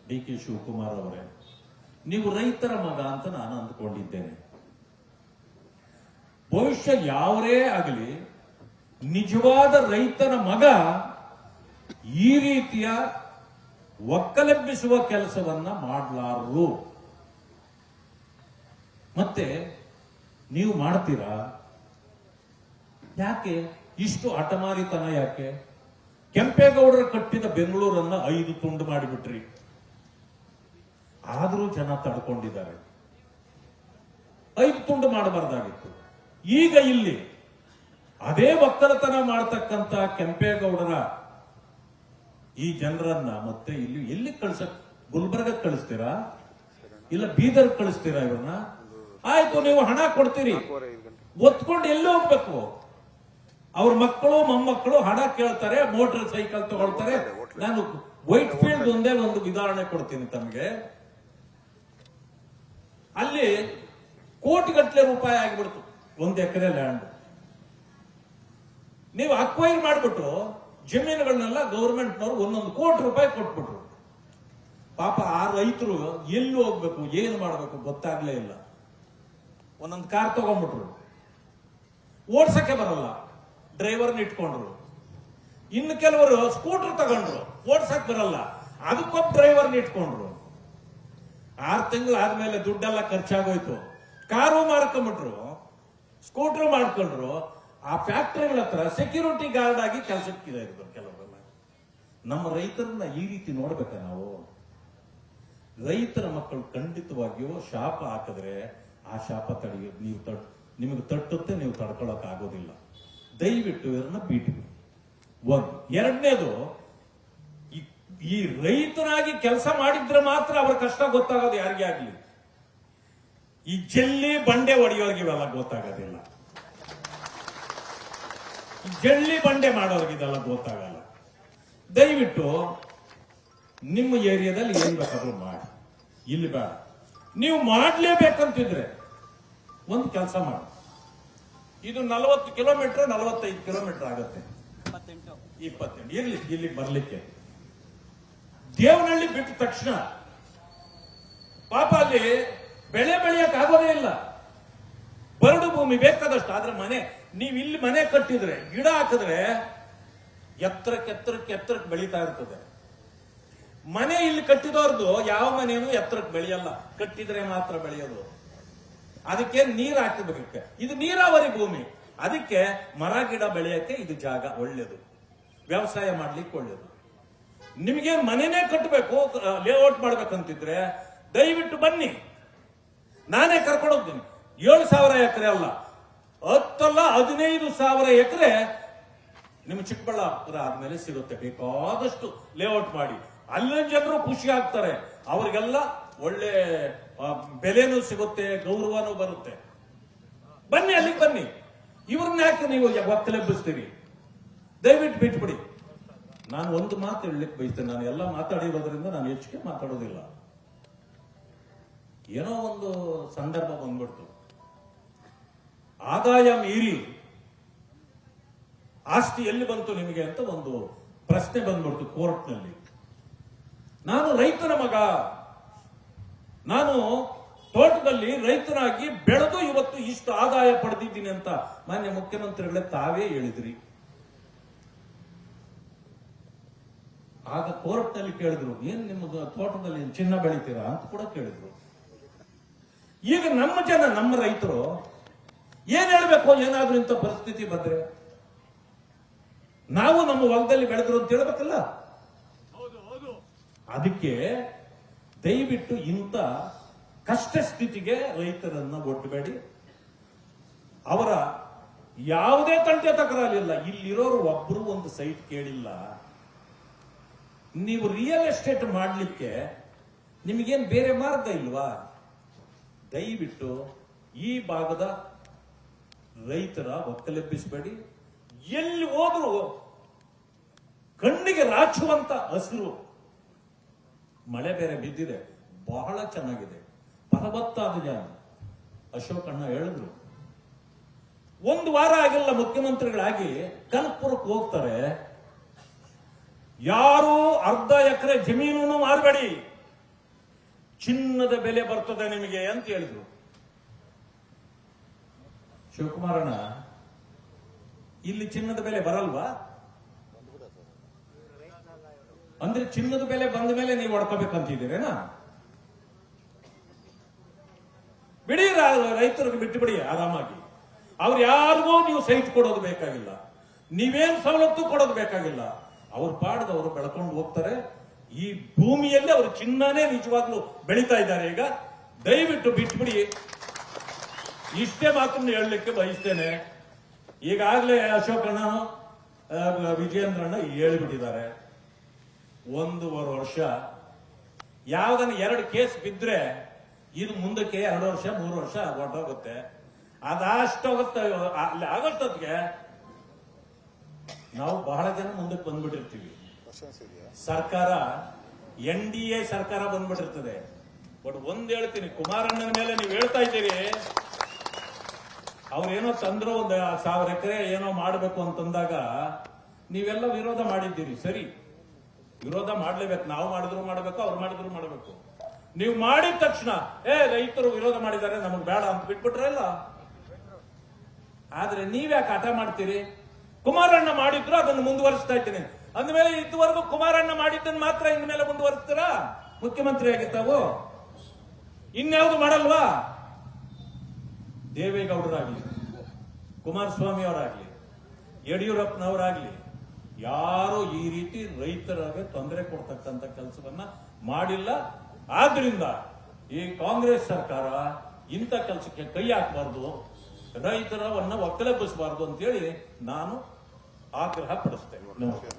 ಡಿ.ಕೆ. ಶಿವಕುಮಾರ್ ಅವರೇ, ನೀವು ರೈತರ ಮಗ ಅಂತ ನಾನು ಅಂದ್ಕೊಂಡಿದ್ದೇನೆ. ಭವಿಷ್ಯ ಯಾವರೇ ಆಗಲಿ ನಿಜವಾದ ರೈತನ ಮಗ ಈ ರೀತಿಯ ಒಕ್ಕಲೆಬ್ಬಿಸುವ ಕೆಲಸವನ್ನ ಮಾಡಲಾರರು. ಮತ್ತೆ ನೀವು ಮಾಡ್ತೀರಾ? ಯಾಕೆ ಇಷ್ಟು ಹಠಮಾರಿತನ? ಯಾಕೆ? ಕೆಂಪೇಗೌಡರು ಕಟ್ಟಿದ ಬೆಂಗಳೂರನ್ನ 5 ತುಂಡು ಮಾಡಿಬಿಟ್ರಿ. ಆದರೂ ಜನ ತಡ್ಕೊಂಡಿದ್ದಾರೆ. 5 ತುಂಡು ಮಾಡಬಾರ್ದಾಗಿತ್ತು. ಈಗ ಇಲ್ಲಿ ಅದೇ ಒಕ್ಕಲತನ ಮಾಡತಕ್ಕಂತ ಕೆಂಪೇಗೌಡರ ಈ ಜನರನ್ನ ಮತ್ತೆ ಇಲ್ಲಿ ಎಲ್ಲಿ ಗುಲ್ಬರ್ಗ ಕಳಿಸ್ತೀರಾ? ಇಲ್ಲ ಬೀದರ್ ಕಳಿಸ್ತೀರಾ? ಇವ್ರನ್ನ ಆಯ್ತು, ನೀವು ಹಣ ಕೊಡ್ತೀರಿ, ಒತ್ಕೊಂಡು ಎಲ್ಲಿ ಹೋಗ್ಬೇಕು? ಅವ್ರ ಮಕ್ಕಳು ಮೊಮ್ಮಕ್ಕಳು ಹಣ ಕೇಳ್ತಾರೆ, ಮೋಟರ್ ಸೈಕಲ್ ತಗೊಳ್ತಾರೆ. ನಾನು ವೈಟ್ ಫೀಲ್ಡ್ ಒಂದೇ ಒಂದು ಉದಾಹರಣೆ ಕೊಡ್ತೀನಿ ತಮಗೆ. ಅಲ್ಲಿ ಕೋಟಿಗಟ್ಟಲೆ ರೂಪಾಯಿ ಆಗಿಬಿಡ್ತು 1 ಎಕರೆ ಲ್ಯಾಂಡ್. ನೀವು ಅಕ್ವೈರ್ ಮಾಡಿಬಿಟ್ಟು ಜಮೀನುಗಳನ್ನೆಲ್ಲ ಗೌರ್ಮೆಂಟ್ನವ್ರು 1 ಕೋಟಿ ರೂಪಾಯಿ ಕೊಟ್ಬಿಟ್ರು. ಪಾಪ ಆ ರೈತರು ಎಲ್ಲಿ ಹೋಗ್ಬೇಕು, ಏನು ಮಾಡಬೇಕು ಗೊತ್ತಾಗ್ಲೇ ಇಲ್ಲ. 1 ಕಾರ್ ತಗೊಂಡ್ಬಿಟ್ರು, ಓಡ್ಸಕ್ಕೆ ಬರಲ್ಲ, ಡ್ರೈವರ್ನ ಇಟ್ಕೊಂಡ್ರು. ಇನ್ನು ಕೆಲವರು ಸ್ಕೂಟರ್ ತಗೊಂಡ್ರು, ಓಡ್ಸಕ್ ಬರಲ್ಲ, ಅದಕ್ಕೊಬ್ಬ ಡ್ರೈವರ್ನ ಇಟ್ಕೊಂಡ್ರು. 6 ತಿಂಗಳು ಆದ್ಮೇಲೆ ದುಡ್ಡೆಲ್ಲ ಖರ್ಚಾಗೋಯ್ತು. ಕಾರು ಮಾರ್ಕೊಂಡ್ಬಿಟ್ರು, ಸ್ಕೂಟರ್ ಮಾಡ್ಕೊಂಡ್ರು. ಆ ಫ್ಯಾಕ್ಟರಿಗಳ ಹತ್ರ ಸೆಕ್ಯೂರಿಟಿ ಗಾರ್ಡ್ ಆಗಿ ಕೆಲಸಕ್ಕಿದೆ ಕೆಲವರೆಲ್ಲ. ನಮ್ಮ ರೈತರನ್ನ ಈ ರೀತಿ ನೋಡ್ಬೇಕ ನಾವು? ರೈತರ ಮಕ್ಕಳು ಖಂಡಿತವಾಗಿಯೂ ಶಾಪ ಹಾಕಿದ್ರೆ ಆ ಶಾಪ ನಿಮಗೆ ತಟ್ಟುತ್ತೆ, ನೀವು ತಡ್ಕೊಳಕ್ ಆಗೋದಿಲ್ಲ. ದಯವಿಟ್ಟು ಇದನ್ನ ಬಿಟ್ಟು. 1. 2ನೇದು, ಈ ರೈತನಾಗಿ ಕೆಲಸ ಮಾಡಿದ್ರೆ ಮಾತ್ರ ಅವ್ರ ಕಷ್ಟ ಗೊತ್ತಾಗೋದು ಯಾರಿಗೇ ಆಗ್ಲಿ. ಈ ಜಲ್ಲಿ ಬಂಡೆ ಹೊಡೆಯೋರ್ಗೆ ಇವೆಲ್ಲ ಗೊತ್ತಾಗೋದಿಲ್ಲ. ಜಲ್ಲಿ ಬಂಡೆ ಮಾಡೋರ್ಗೆ ಇದೆಲ್ಲ ಗೊತ್ತಾಗಲ್ಲ. ದಯವಿಟ್ಟು ನಿಮ್ಮ ಏರಿಯಾದಲ್ಲಿ ಏನ್ ಬೇಕಾದ್ರೂ ಮಾಡಿ, ಇಲ್ಲಿ ಬೇಡ. ನೀವು ಮಾಡ್ಲೇಬೇಕಂತಿದ್ರೆ ಒಂದು ಕೆಲಸ ಮಾಡಿ. ಇದು 40 ಕಿಲೋಮೀಟರ್ 45 ಕಿಲೋಮೀಟರ್ ಆಗುತ್ತೆ. 28 ಇರ್ಲಿ, ಇಲ್ಲಿ ಬರ್ಲಿಕ್ಕೆ. ದೇವನಹಳ್ಳಿ ಬಿಟ್ಟ ತಕ್ಷಣ ಪಾಪ ಅಲ್ಲಿ ಬೆಳೆ ಬೆಳೆಯಕ್ ಆಗೋದೇ ಇಲ್ಲ. ಬರಡು ಭೂಮಿ ಬೇಕಾದಷ್ಟು. ಆದ್ರೆ ಮನೆ, ನೀವು ಇಲ್ಲಿ ಮನೆ ಕಟ್ಟಿದ್ರೆ, ಗಿಡ ಹಾಕಿದ್ರೆ ಎತ್ತರಕ್ಕೆ ಬೆಳೀತಾ ಇರ್ತದೆ. ಮನೆ ಇಲ್ಲಿ ಕಟ್ಟಿದವ್ರದ್ದು ಯಾವ ಮನೆಯೂ ಎತ್ತರಕ್ಕೆ ಬೆಳೆಯಲ್ಲ, ಕಟ್ಟಿದ್ರೆ ಮಾತ್ರ ಬೆಳೆಯೋದು. ಅದಕ್ಕೆ ನೀರು ಹಾಕಬೇಕು. ಇದು ನೀರಾವರಿ ಭೂಮಿ, ಅದಕ್ಕೆ ಮರ ಗಿಡ ಬೆಳೆಯಕ್ಕೆ ಇದು ಜಾಗ ಒಳ್ಳೇದು, ವ್ಯವಸಾಯ ಮಾಡ್ಲಿಕ್ಕೆ ಒಳ್ಳೇದು. ನಿಮ್ಗೇನ್ ಮನೆನೇ ಕಟ್ಟಬೇಕು, ಲೇಔಟ್ ಮಾಡ್ಬೇಕಂತಿದ್ರೆ ದಯವಿಟ್ಟು ಬನ್ನಿ, ನಾನೇ ಕರ್ಕೊಂಡು ಹೋಗ್ತೀನಿ. 7,000 ಎಕರೆ ಅಲ್ಲ, 10 ಅಲ್ಲ 15,000 ಎಕರೆ ನಿಮ್ ಚಿಕ್ಕಬಳ್ಳಾಪುರ ಆದ್ಮೇಲೆ ಸಿಗುತ್ತೆ. ಬೇಕಾದಷ್ಟು ಲೇಔಟ್ ಮಾಡಿ, ಅಲ್ಲಿನ ಜನರು ಖುಷಿ ಆಗ್ತಾರೆ, ಅವ್ರಿಗೆಲ್ಲ ಒಳ್ಳೆ ಬೆಲೆನೂ ಸಿಗುತ್ತೆ, ಗೌರವನೂ ಬರುತ್ತೆ. ಬನ್ನಿ, ಅಲ್ಲಿಗೆ ಬನ್ನಿ. ಇವ್ರನ್ನ ಯಾಕೆ ನೀವು ಒಕ್ಕಲೆಬ್ಬಿಸ್ತೀರಿ? ದಯವಿಟ್ಟು ಬಿಟ್ಬಿಡಿ. ನಾನು ಒಂದು ಮಾತು ಹೇಳಲಿಕ್ಕೆ ಬಯಸ್ತೇನೆ. ನಾನು ಎಲ್ಲ ಮಾತಾಡಿರೋದ್ರಿಂದ ನಾನು ಹೆಚ್ಚಿಗೆ ಮಾತಾಡೋದಿಲ್ಲ. ಏನೋ ಒಂದು ಸಂದರ್ಭ ಬಂದ್ಬಿಡ್ತು, ಆದಾಯ ಮೀರಿ ಆಸ್ತಿ ಎಲ್ಲಿ ಬಂತು ನಿಮಗೆ ಅಂತ ಒಂದು ಪ್ರಶ್ನೆ ಬಂದ್ಬಿಡ್ತು ಕೋರ್ಟ್ನಲ್ಲಿ. ನಾನು ರೈತನ ಮಗ, ನಾನು ತೋಟದಲ್ಲಿ ರೈತನಾಗಿ ಬೆಳೆದು ಇವತ್ತು ಇಷ್ಟು ಆದಾಯ ಪಡೆದಿದ್ದೀನಿ ಅಂತ ಮಾನ್ಯ ಮುಖ್ಯಮಂತ್ರಿಗಳೇ ತಾವೇ ಹೇಳಿದ್ರಿ. ಆಗ ಕೋರ್ಟ್ನಲ್ಲಿ ಕೇಳಿದ್ರು, ಏನ್ ನಿಮ್ಮ ತೋಟದಲ್ಲಿ ಚಿನ್ನ ಬೆಳಿತೀರಾ ಅಂತ ಕೂಡ ಕೇಳಿದ್ರು. ಈಗ ನಮ್ಮ ಜನ, ನಮ್ಮ ರೈತರು ಏನ್ ಹೇಳ್ಬೇಕು? ಏನಾದ್ರೂ ಇಂಥ ಪರಿಸ್ಥಿತಿ ಬಂದ್ರೆ ನಾವು ನಮ್ಮ ಹೊಲದಲ್ಲಿ ಬೆಳೆದ್ರು ಅಂತ ಹೇಳ್ಬೇಕಲ್ಲ. ಅದಕ್ಕೆ ದಯವಿಟ್ಟು ಇಂಥ ಕಷ್ಟ ಸ್ಥಿತಿಗೆ ರೈತರನ್ನ ಒಡ್ಡಬೇಡಿ. ಅವರ ಯಾವುದೇ ತಂಟೆ ತಕರಾರಿಲ್ಲ. ಇಲ್ಲಿರೋರು ಒಬ್ರು ಒಂದು ಸೈಟ್ ಕೇಳಿಲ್ಲ. ನೀವು ರಿಯಲ್ ಎಸ್ಟೇಟ್ ಮಾಡಲಿಕ್ಕೆ ನಿಮಗೇನು ಬೇರೆ ಮಾರ್ಗ ಇಲ್ವಾ? ದಯವಿಟ್ಟು ಈ ಭಾಗದ ರೈತರ ಒಕ್ಕಲೆಬ್ಬಿಸಬೇಡಿ. ಎಲ್ಲಿ ಹೋದ್ರು ಕಣ್ಣಿಗೆ ರಾಚುವಂತ ಹಸಿರು. ಮಳೆ ಬೇರೆ ಬಿದ್ದಿದೆ, ಬಹಳ ಚೆನ್ನಾಗಿದೆ, ಫಲವತ್ತಾದ ಜಾಗ. ಅಶೋಕಣ್ಣ ಹೇಳಿದ್ರು, 1 ವಾರ ಆಗಿಲ್ಲ ಮುಖ್ಯಮಂತ್ರಿಗಳಾಗಿ, ಕನಕಪುರಕ್ಕೆ ಹೋಗ್ತಾರೆ. ಯಾರು ಅರ್ಧ ಎಕರೆ ಜಮೀನು ಮಾರಬೇಡಿ, ಚಿನ್ನದ ಬೆಲೆ ಬರ್ತದೆ ನಿಮಗೆ ಅಂತ ಹೇಳಿದ್ರು. ಶಿವಕುಮಾರಣ್ಣ, ಇಲ್ಲಿ ಚಿನ್ನದ ಬೆಲೆ ಬರಲ್ವಾ? ಅಂದ್ರೆ ಚಿನ್ನದ ಬೆಲೆ ಬಂದ ಮೇಲೆ ನೀವು ಹೊಡ್ಕೋಬೇಕಂತಿದ್ದೀರೇನಾ? ಬಿಡಿ, ರೈತರಿಗೆ ಬಿಟ್ಟು ಬಿಡಿ ಆರಾಮಾಗಿ. ಅವ್ರು ಯಾರಿಗೂ ನೀವು ಸೈಟ್ ಕೊಡೋದು ಬೇಕಾಗಿಲ್ಲ, ನೀವೇನ್ ಸವಲತ್ತು ಕೊಡೋದು ಬೇಕಾಗಿಲ್ಲ. ಅವ್ರ ಪಾಡ್ದವರು ಬೆಳ್ಕೊಂಡು ಹೋಗ್ತಾರೆ. ಈ ಭೂಮಿಯಲ್ಲಿ ಅವರು ಚಿನ್ನನೇ ನಿಜವಾಗ್ಲೂ ಬೆಳೀತಾ ಇದ್ದಾರೆ. ಈಗ ದಯವಿಟ್ಟು ಬಿಟ್ಬಿಡಿ. ಇಷ್ಟೇ ಮಾತನ್ನು ಹೇಳಲಿಕ್ಕೆ ಬಯಸ್ತೇನೆ. ಈಗಾಗಲೇ ಅಶೋಕಣ್ಣ, ವಿಜಯೇಂದ್ರಣ್ಣ ಹೇಳಿಬಿಟ್ಟಿದ್ದಾರೆ. 1.5 ವರ್ಷ ಯಾವ್ದನ್ನ 2 ಕೇಸ್ ಬಿದ್ರೆ ಇದು ಮುಂದಕ್ಕೆ 2 ವರ್ಷ 3 ವರ್ಷ ಹೊರಟೋಗುತ್ತೆ. ಅದಾಷ್ಟೋಗುತ್ತೆ. ಆಗೋಷ್ಟೊತ್ತಿಗೆ ನಾವು ಬಹಳ ಜನ ಮುಂದಕ್ಕೆ ಬಂದ್ಬಿಟ್ಟಿರ್ತೀವಿ. ಸರ್ಕಾರ NDA ಸರ್ಕಾರ ಬಂದ್ಬಿಟ್ಟಿರ್ತದೆ. ಬಟ್ ಒಂದ್ ಹೇಳ್ತೀನಿ, ಕುಮಾರಣ್ಣನ ಮೇಲೆ ನೀವು ಹೇಳ್ತಾ ಇದ್ದೀರಿ, ಅವ್ರೇನೋ ತಂದ್ರು 1,000 ಎಕರೆ ಏನೋ ಮಾಡಬೇಕು ಅಂತಂದಾಗ ನೀವೆಲ್ಲ ವಿರೋಧ ಮಾಡಿದ್ದೀರಿ. ಸರಿ, ವಿರೋಧ ಮಾಡ್ಲೇಬೇಕು. ನಾವು ಮಾಡಿದ್ರು ಮಾಡಬೇಕು, ಅವ್ರು ಮಾಡಿದ್ರು ಮಾಡಬೇಕು. ನೀವು ಮಾಡಿದ ತಕ್ಷಣ ರೈತರು ವಿರೋಧ ಮಾಡಿದ್ದಾರೆ ನಮಗ್ ಬೇಡ ಅಂತ ಬಿಟ್ಬಿಟ್ರಲ್ಲ. ಆದ್ರೆ ನೀವ್ಯಾಕೆ ಹಠ ಮಾಡ್ತೀರಿ? ಕುಮಾರಣ್ಣ ಮಾಡಿದ್ರು ಅದನ್ನು ಮುಂದುವರಿಸ್ತಾ ಇದ್ದೀನಿ ಅಂದ್ಮೇಲೆ ಇದುವರೆಗೂ ಕುಮಾರಣ್ಣ ಮಾಡಿದ್ದನ್ನು ಮಾತ್ರ ಇನ್ಮೇಲೆ ಮುಂದುವರಿಸ್ತೀರಾ? ಮುಖ್ಯಮಂತ್ರಿ ಆಗಿರ್ತಾವು, ಇನ್ಯಾವುದು ಮಾಡಲ್ವಾ? ದೇವೇಗೌಡರಾಗ್ಲಿ, ಕುಮಾರಸ್ವಾಮಿ ಅವರಾಗ್ಲಿ, ಯಡಿಯೂರಪ್ಪನವರಾಗ್ಲಿ ಯಾರು ಈ ರೀತಿ ರೈತರಿಗೆ ತೊಂದರೆ ಕೊಡ್ತಕ್ಕಂಥ ಕೆಲಸವನ್ನ ಮಾಡಿಲ್ಲ. ಆದ್ರಿಂದ ಈ ಕಾಂಗ್ರೆಸ್ ಸರ್ಕಾರ ಇಂಥ ಕೆಲಸಕ್ಕೆ ಕೈ ಹಾಕಬಾರ್ದು, ರೈತರವನ್ನ ಒಕ್ಕಲೆಬ್ಬಿಸಬಾರ್ದು ಅಂತೇಳಿ ನಾನು ಆಗ್ರಹ ಪಡಿಸ್ತೇನೆ. ನಮಸ್ಕಾರ.